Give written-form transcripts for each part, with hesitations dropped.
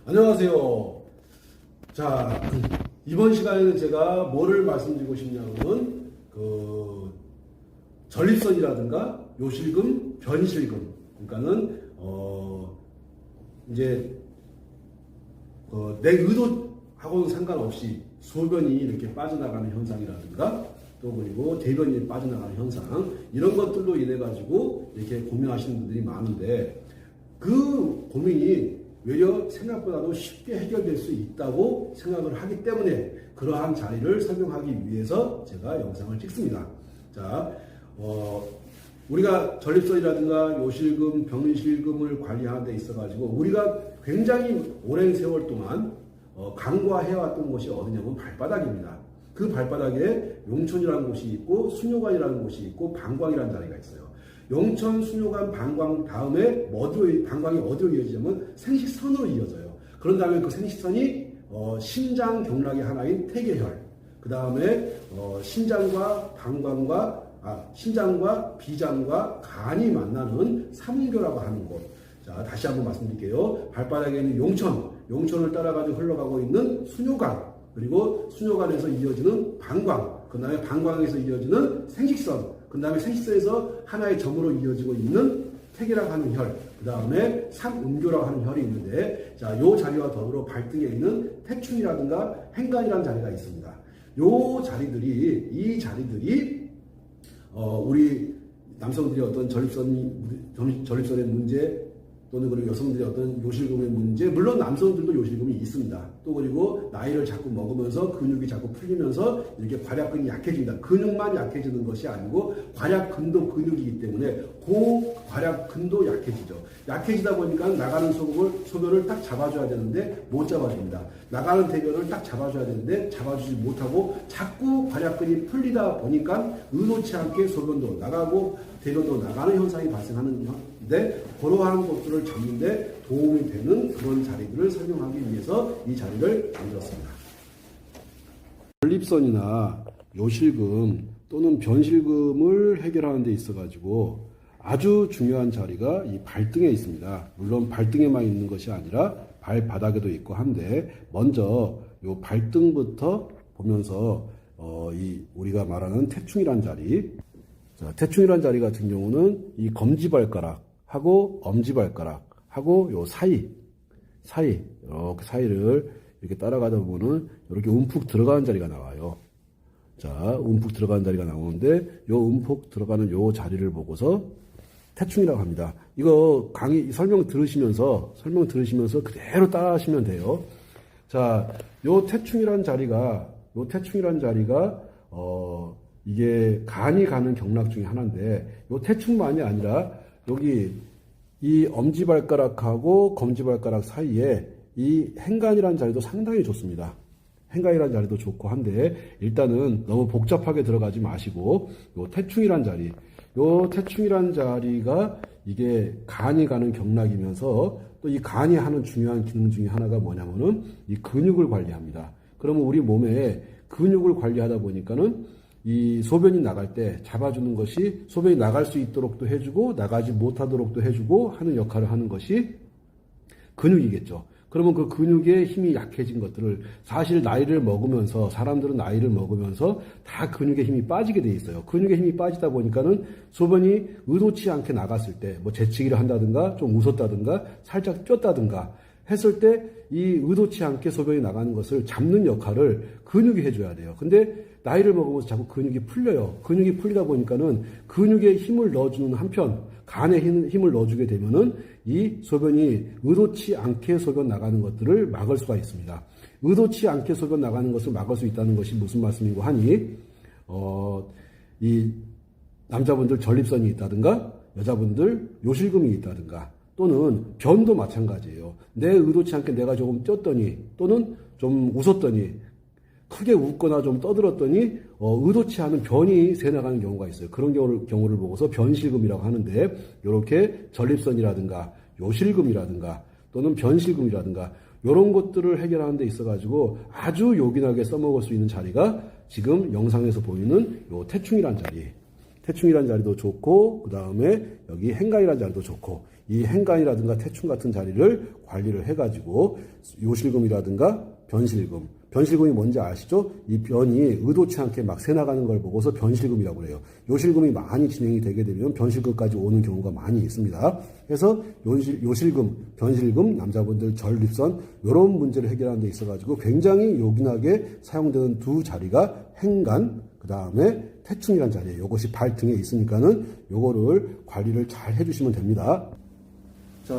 안녕하세요. 자, 이번 시간에는 제가 뭐를 말씀드리고 싶냐면, 전립선이라든가 요실금, 변실금. 그러니까는, 이제, 내 의도하고는 상관없이 소변이 이렇게 빠져나가는 현상이라든가, 또 그리고 대변이 빠져나가는 현상, 이런 것들로 인해가지고 이렇게 고민하시는 분들이 많은데, 그 고민이 외려 생각보다도 쉽게 해결될 수 있다고 생각을 하기 때문에 그러한 자리를 설명하기 위해서 제가 영상을 찍습니다. 자, 우리가 전립선이라든가 요실금, 병실금을 관리하는 데 있어가지고 우리가 굉장히 오랜 세월 동안 간과해왔던 곳이 어디냐면 발바닥입니다. 그 발바닥에 용천이라는 곳이 있고 수뇨관이라는 곳이 있고 방광이라는 자리가 있어요. 용천, 수뇨관, 방광 다음에 방광이 어디로 이어지냐면 생식선으로 이어져요. 그런 다음에 그 생식선이 신장 경락의 하나인 태계혈, 그 다음에 신장과 비장과 간이 만나는 삼음교라고 하는 곳. 자, 다시 한번 말씀드릴게요. 발바닥에 있는 용천을 따라가지고 흘러가고 있는 수뇨관, 그리고 수뇨관에서 이어지는 방광, 그 다음에 방광에서 이어지는 생식선, 그 다음에 생식선에서 하나의 점으로 이어지고 있는 태계라고 하는 혈, 그 다음에 삼음교라고 하는 혈이 있는데, 자, 요 자리와 더불어 발등에 있는 태충이라든가 행간이라는 자리가 있습니다. 이 자리들이, 우리 남성들이 어떤 전립선의 문제, 또는 그리고 여성들의 어떤 요실금의 문제, 물론 남성들도 요실금이 있습니다. 또 그리고 나이를 자꾸 먹으면서 근육이 자꾸 풀리면서 이렇게 괄약근이 약해집니다. 근육만 약해지는 것이 아니고 괄약근도 근육이기 때문에 그 괄약근도 약해지죠. 약해지다 보니까 나가는 소변을 딱 잡아줘야 되는데 못 잡아줍니다. 나가는 대변을 딱 잡아줘야 되는데 잡아주지 못하고 자꾸 괄약근이 풀리다 보니까 의도치 않게 소변도 나가고 대변도 나가는 현상이 발생하는데, 그러한 것들을 잡는데 도움이 되는 그런 자리들을 설명하기 위해서 이 자리를 만들었습니다. 전립선이나 요실금 또는 변실금을 해결하는 데 있어가지고 아주 중요한 자리가 이 발등에 있습니다. 물론 발등에만 있는 것이 아니라 발바닥에도 있고 한데, 먼저 요 발등부터 보면서 우리가 말하는 태충이란 자리, 태충이란 자리 같은 경우는 이 검지발가락하고 엄지발가락하고 요 이렇게 사이를 이렇게 따라가다 보면은 이렇게 움푹 들어가는 자리가 나와요. 자, 움푹 들어가는 자리가 나오는데, 요 움푹 들어가는 요 자리를 보고서 태충이라고 합니다. 이거 설명 들으시면서 그대로 따라 하시면 돼요. 자, 요 태충이란 자리가, 이게 간이 가는 경락 중에 하나인데, 요 태충만이 아니라 여기 이 엄지발가락하고 검지발가락 사이에 이 행간이라는 자리도 상당히 좋습니다. 행간이라는 자리도 좋고 한데, 일단은 너무 복잡하게 들어가지 마시고 요 태충이란 자리가 이게 간이 가는 경락이면서 또 이 간이 하는 중요한 기능 중에 하나가 뭐냐면은 이 근육을 관리합니다. 그러면 우리 몸에 근육을 관리하다 보니까는 이 소변이 나갈 때 잡아주는 것이, 소변이 나갈 수 있도록도 해주고 나가지 못하도록도 해주고 하는 역할을 하는 것이 근육이겠죠. 그러면 그 근육의 힘이 약해진 것들을, 사실 사람들은 나이를 먹으면서 다 근육의 힘이 빠지게 돼 있어요. 근육의 힘이 빠지다 보니까는 소변이 의도치 않게 나갔을 때, 뭐 재치기를 한다든가 좀 웃었다든가 살짝 쪘다든가 했을 때 이 의도치 않게 소변이 나가는 것을 잡는 역할을 근육이 해줘야 돼요. 근데 나이를 먹으면서 자꾸 근육이 풀려요. 근육이 풀리다 보니까는 근육에 힘을 넣어주는 한편, 간에 힘을 넣어주게 되면은 이 소변이 의도치 않게 소변 나가는 것들을 막을 수가 있습니다. 의도치 않게 소변 나가는 것을 막을 수 있다는 것이 무슨 말씀이고 하니, 이 남자분들 전립선이 있다든가 여자분들 요실금이 있다든가 또는 변도 마찬가지예요. 내 의도치 않게 내가 조금 쪘더니 또는 좀 웃었더니 크게 웃거나 좀 떠들었더니 의도치 않은 변이 새나가는 경우가 있어요. 그런 경우를 보고서 변실금이라고 하는데, 이렇게 전립선이라든가 요실금이라든가 또는 변실금이라든가 이런 것들을 해결하는 데 있어가지고 아주 요긴하게 써먹을 수 있는 자리가 지금 영상에서 보이는 요 태충이란 자리. 태충이란 자리도 좋고, 그 다음에 여기 행간이란 자리도 좋고, 이 행간이라든가 태충 같은 자리를 관리를 해가지고 요실금이라든가 변실금이 뭔지 아시죠? 이 변이 의도치 않게 막 새나가는 걸 보고서 변실금이라고 그래요. 요실금이 많이 진행이 되게 되면 변실금까지 오는 경우가 많이 있습니다. 그래서 요실금, 변실금, 남자분들 전립선 이런 문제를 해결하는 데 있어가지고 굉장히 요긴하게 사용되는 두 자리가 행간, 그 다음에 태충이란 자리예요. 이것이 발등에 있으니까는 요거를 관리를 잘 해주시면 됩니다. 자,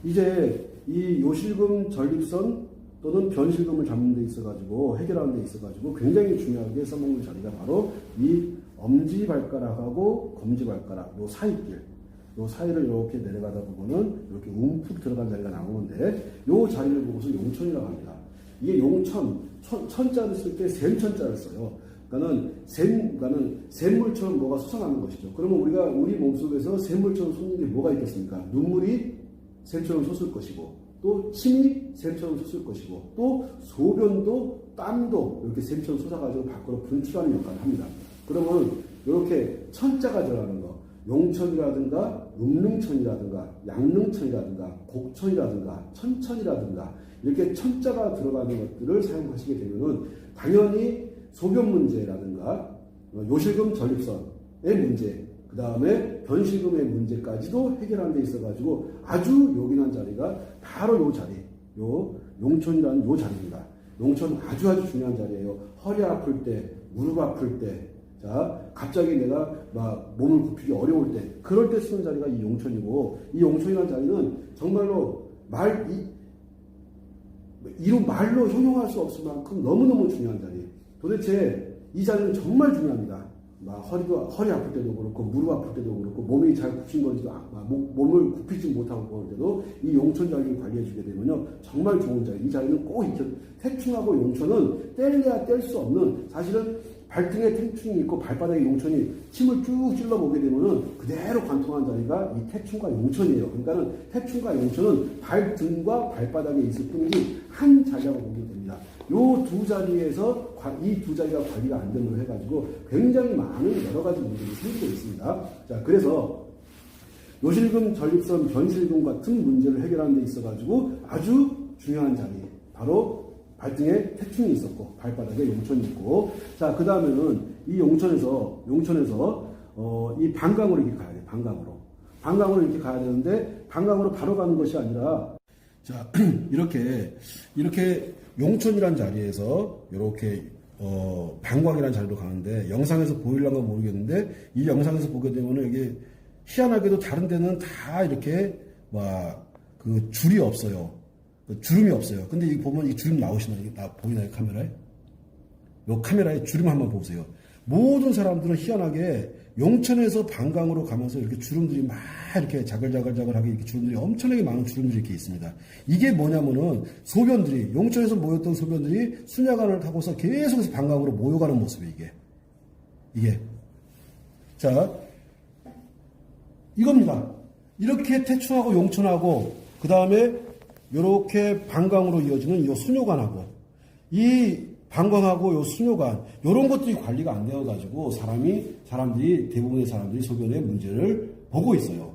이제 이 요실금, 전립선 또는 변실금을 잡는 데 있어가지고 해결하는 데 있어가지고 굉장히 중요하게 써먹는 자리가 바로 이 엄지발가락하고 검지발가락 요 사이길, 요 사이를 이렇게 내려가다 보면은 이렇게 움푹 들어간 자리가 나오는데 요 자리를 보고서 용천이라고 합니다. 이게 용천, 천자를 쓸 때 샘천자를 써요. 그러니까는 샘물처럼 뭐가 솟아나는 것이죠. 그러면 우리 몸속에서 샘물처럼 솟는 게 뭐가 있겠습니까? 눈물이 샘처럼 솟을 것이고, 또 침이 샘처럼 솟을 것이고, 또 소변도 땀도 이렇게 샘처럼 솟아가지고 밖으로 분출하는 역할을 합니다. 그러면 이렇게 천자가 들어가는 거, 용천이라든가 음릉천이라든가 양릉천이라든가 곡천이라든가 천천이라든가 이렇게 천자가 들어가는 것들을 사용하시게 되면은 당연히 소변 문제라든가 요실금 전립선의 문제, 그 다음에 변실금의 문제까지도 해결하는 데 있어가지고 아주 요긴한 자리가 바로 요 자리, 요 용천이라는 요 자리입니다. 용천 아주 중요한 자리예요. 허리 아플 때, 무릎 아플 때, 자, 갑자기 내가 막 몸을 굽히기 어려울 때, 그럴 때 쓰는 자리가 이 용천이고, 이 용천이라는 자리는 정말로 말로 형용할 수 없을 만큼 너무너무 중요한 자리. 도대체 이 자리는 정말 중요합니다. 허리 아플 때도 그렇고, 무릎 아플 때도 그렇고, 몸이 잘 굽힌 건지도, 몸을 굽히지 못하고 그럴 때도 이 용천 자리를 관리해주게 되면요, 정말 좋은 자리. 이 자리는 꼭 태충하고 용천은 뗄래야 뗄 수 없는, 사실은 발등에 태충이 있고 발바닥에 용천이 침을 쭉 찔러보게 되면은 그대로 관통한 자리가 이 태충과 용천이에요. 그러니까는 태충과 용천은 발등과 발바닥에 있을 뿐이지 한 자리라고 보면 됩니다. 요 두 자리에서 이 두 자리가 관리가 안 되므로 해가지고 굉장히 많은 여러 가지 문제들이 생기고 있습니다. 자, 그래서 요실금, 전립선, 변실금 같은 문제를 해결하는 데 있어가지고 아주 중요한 자리, 바로 발등에 태충이 있었고 발바닥에 용천이 있고, 자, 그 다음에는 이 용천에서 이 방광으로 이렇게 가야 돼요. 방광으로 이렇게 가야 되는데 방광으로 바로 가는 것이 아니라, 자, 이렇게 용천이란 자리에서 이렇게 방광이란 자리로 가는데, 영상에서 보일란가 모르겠는데 이 영상에서 보게 되면은 이게 희한하게도 다른 데는 다 이렇게 그 줄이 없어요. 주름이 없어요. 근데 이 보면 이 주름 나오시나요? 보이나요? 카메라에? 요 카메라에 주름 한번 보세요. 모든 사람들은 희한하게 용천에서 방광으로 가면서 이렇게 주름들이 막 이렇게 자글자글하게 이렇게 주름들이 엄청나게 많은 주름들이 이렇게 있습니다. 이게 뭐냐면은 소변들이, 용천에서 모였던 소변들이 순야관을 타고서 계속해서 방광으로 모여가는 모습이에요, 이게. 자, 이겁니다. 이렇게 태충하고 용천하고, 그 다음에 요렇게 방광으로 이어지는 이 수뇨관하고, 이 방광하고 요 수뇨관, 요런 것들이 관리가 안 되어가지고 대부분의 사람들이 소변의 문제를 보고 있어요.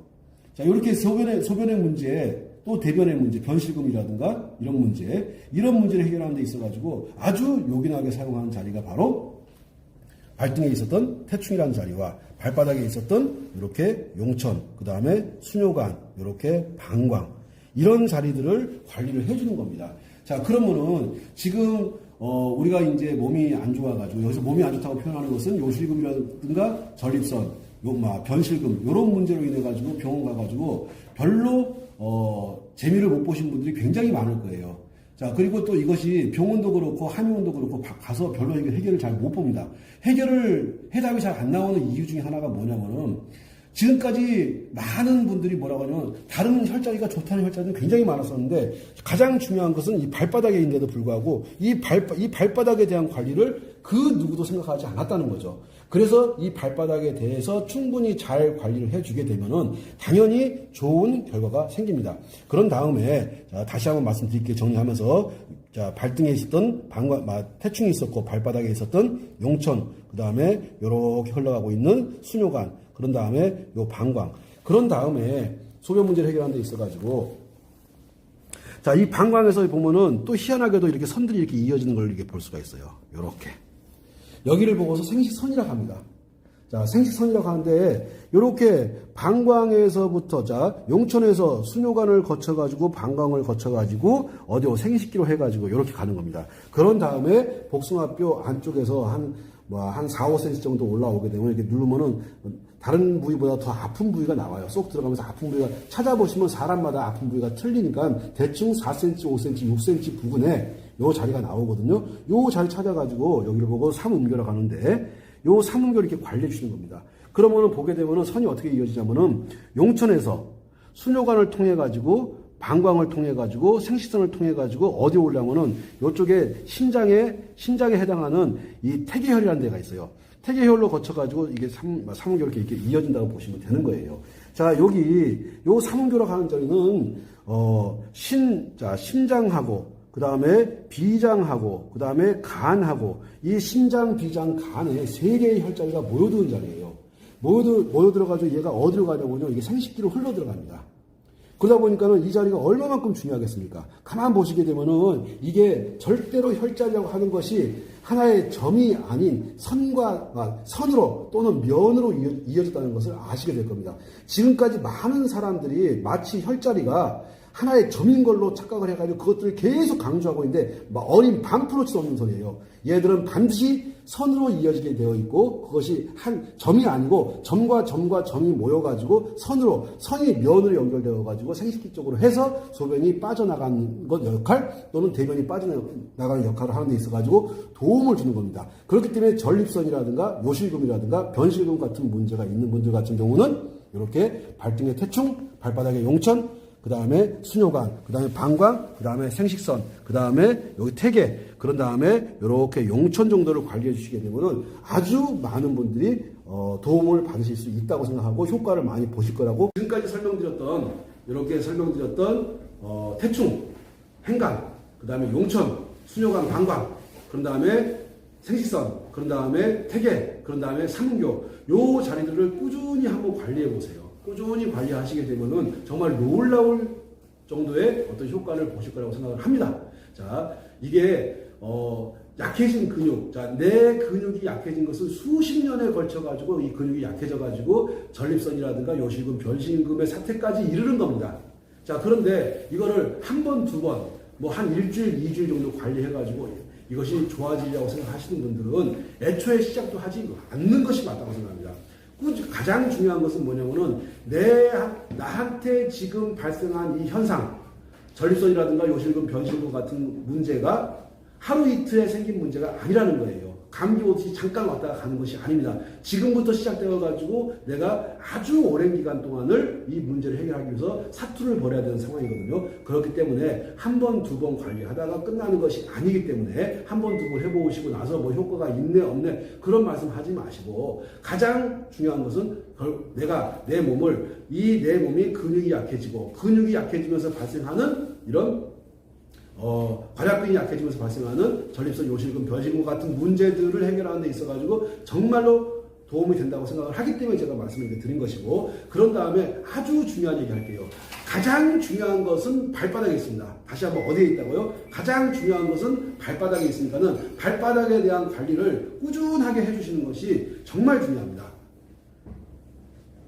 자, 요렇게 소변의 문제, 또 대변의 문제, 변실금이라든가 이런 문제를 해결하는 데 있어가지고 아주 요긴하게 사용하는 자리가 바로 발등에 있었던 태충이라는 자리와 발바닥에 있었던 이렇게 용천, 그 다음에 수뇨관, 이렇게 방광, 이런 자리들을 관리를 해주는 겁니다. 자, 그러면은 지금 우리가 이제 몸이 안 좋아가지고, 여기서 몸이 안 좋다고 표현하는 것은 요실금이라든가 전립선, 변실금 이런 문제로 인해 가지고 병원 가가지고 별로 재미를 못 보신 분들이 굉장히 많을 거예요. 자, 그리고 또 이것이 병원도 그렇고 한의원도 그렇고 가서 별로 해결을 잘 못 봅니다. 해답이 잘 안 나오는 이유 중에 하나가 뭐냐면은, 지금까지 많은 분들이 뭐라고 하냐면 다른 혈자리가 좋다는 혈자리는 굉장히 많았었는데, 가장 중요한 것은 이 발바닥에 있는데도 불구하고 이 발바닥에 대한 관리를 그 누구도 생각하지 않았다는 거죠. 그래서 이 발바닥에 대해서 충분히 잘 관리를 해주게 되면은 당연히 좋은 결과가 생깁니다. 그런 다음에, 자, 다시 한번 말씀드릴게요. 정리하면서, 자, 발등에 있었던 태충이 있었고 발바닥에 있었던 용천, 그 다음에 요렇게 흘러가고 있는 수뇨관, 그런 다음에 요 방광, 그런 다음에 소변 문제를 해결하는 데 있어가지고 자, 이 방광에서 보면은 또 희한하게도 이렇게 선들이 이렇게 이어지는 걸 이렇게 볼 수가 있어요. 요렇게. 여기를 보고서 생식선이라고 합니다. 자, 생식선이라고 하는데, 요렇게 방광에서부터, 자, 용천에서 수뇨관을 거쳐가지고, 방광을 거쳐가지고, 어디로 생식기로 해가지고, 요렇게 가는 겁니다. 그런 다음에, 복숭아뼈 안쪽에서 한 4, 5cm 정도 올라오게 되면, 이렇게 누르면은, 다른 부위보다 더 아픈 부위가 나와요. 쏙 들어가면서 아픈 부위가, 찾아보시면 사람마다 아픈 부위가 틀리니까, 대충 4cm, 5cm, 6cm 부근에 요 자리가 나오거든요. 요 자리 찾아가지고, 여기를 보고 삼음교로 가는데, 요 삼음교를 이렇게 관리해 주시는 겁니다. 그러면은 보게 되면은 선이 어떻게 이어지냐면은 용천에서 수뇨관을 통해 가지고 방광을 통해 가지고 생식선을 통해 가지고 어디 올라오면은 요쪽에 신장에 해당하는 이 태계혈이라는 데가 있어요. 태계혈로 거쳐 가지고 이게 삼음교로 이렇게 이어진다고 보시면 되는 거예요. 자, 여기 요 삼음교로 가는 자리는 심장하고 그 다음에 비장하고, 그 다음에 간하고, 이 심장, 비장, 간에 세 개의 혈자리가 모여드는 자리예요. 모여들어가지고 얘가 어디로 가냐면요. 이게 생식기로 흘러 들어갑니다. 그러다 보니까는 이 자리가 얼마만큼 중요하겠습니까? 가만 보시게 되면은 이게 절대로 혈자리라고 하는 것이 하나의 점이 아닌 선으로 또는 면으로 이어졌다는 것을 아시게 될 겁니다. 지금까지 많은 사람들이 마치 혈자리가 하나의 점인 걸로 착각을 해가지고 그것들을 계속 강조하고 있는데 어린 반프로치도 없는 소리예요. 얘들은 반드시 선으로 이어지게 되어 있고 그것이 한 점이 아니고 점과 점이 모여가지고 선이 면으로 연결되어가지고 생식기 쪽으로 해서 소변이 빠져나가는 것 역할 또는 대변이 빠져나가는 역할을 하는 데 있어가지고 도움을 주는 겁니다. 그렇기 때문에 전립선이라든가 요실금이라든가 변실금 같은 문제가 있는 분들 같은 경우는 이렇게 발등의 태충, 발바닥의 용천, 그 다음에 수뇨관, 그 다음에 방광, 그 다음에 생식선, 그 다음에 여기 태계, 그런 다음에 이렇게 용천 정도를 관리해 주시게 되면은 아주 많은 분들이 도움을 받으실 수 있다고 생각하고 효과를 많이 보실 거라고 지금까지 이렇게 설명드렸던 태충, 행간, 그 다음에 용천, 수뇨관, 방광, 그런 다음에 생식선, 그런 다음에 태계, 그런 다음에 삼음교, 요 자리들을 꾸준히 한번 관리해 보세요. 꾸준히 관리하시게 되면은 정말 놀라울 정도의 어떤 효과를 보실 거라고 생각을 합니다. 자, 이게 약해진 근육, 자, 내 근육이 약해진 것은 수십 년에 걸쳐 가지고 이 근육이 약해져 가지고 전립선이라든가 요실금, 변실금의 사태까지 이르는 겁니다. 자, 그런데 이거를 한 번, 두 번, 뭐 한 일주일, 2주일 정도 관리해 가지고 이것이 좋아지려고 생각하시는 분들은 애초에 시작도 하지 않는 것이 맞다고 생각합니다. 가장 중요한 것은 뭐냐면은 나한테 지금 발생한 이 현상, 전립선이라든가 요실금, 변실금 같은 문제가 하루 이틀에 생긴 문제가 아니라는 거예요. 감기 오듯이 잠깐 왔다가 가는 것이 아닙니다. 지금부터 시작되어가지고 내가 아주 오랜 기간 동안을 이 문제를 해결하기 위해서 사투를 벌여야 되는 상황이거든요. 그렇기 때문에 한 번, 두 번 관리하다가 끝나는 것이 아니기 때문에 한 번, 두 번 해보시고 나서 뭐 효과가 있네, 없네 그런 말씀 하지 마시고 가장 중요한 것은 내가 내 몸이 근육이 약해지면서 발생하는 이런 관약근이 약해지면서 발생하는 전립선, 요실금, 변실금 같은 문제들을 해결하는 데 있어가지고 정말로 도움이 된다고 생각을 하기 때문에 제가 말씀을 드린 것이고, 그런 다음에 아주 중요한 얘기 할게요. 가장 중요한 것은 발바닥에 있습니다. 다시 한번 어디에 있다고요? 가장 중요한 것은 발바닥에 있으니까는 발바닥에 대한 관리를 꾸준하게 해주시는 것이 정말 중요합니다.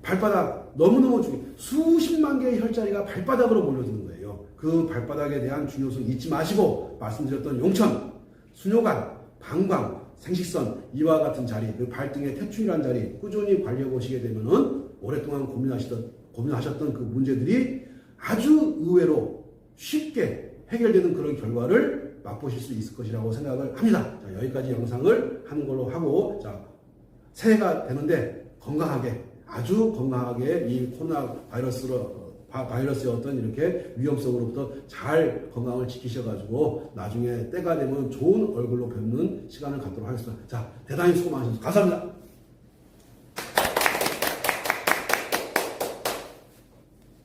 발바닥 너무너무 중요해요. 수십만 개의 혈자리가 발바닥으로 몰려드는 거예요. 그 발바닥에 대한 중요성 잊지 마시고 말씀드렸던 용천, 수뇨관, 방광, 생식선 이와 같은 자리, 그 발등의 태충이라는 자리 꾸준히 관리해 보시게 되면은 오랫동안 고민하셨던 그 문제들이 아주 의외로 쉽게 해결되는 그런 결과를 맛보실 수 있을 것이라고 생각을 합니다. 자, 여기까지 영상을 하는 걸로 하고, 자, 새해가 되는데 아주 건강하게 이 코로나 바이러스의 어떤 이렇게 위험성으로부터 잘 건강을 지키셔가지고 나중에 때가 되면 좋은 얼굴로 뵙는 시간을 갖도록 하겠습니다. 자, 대단히 수고 많으셨습니다. 감사합니다.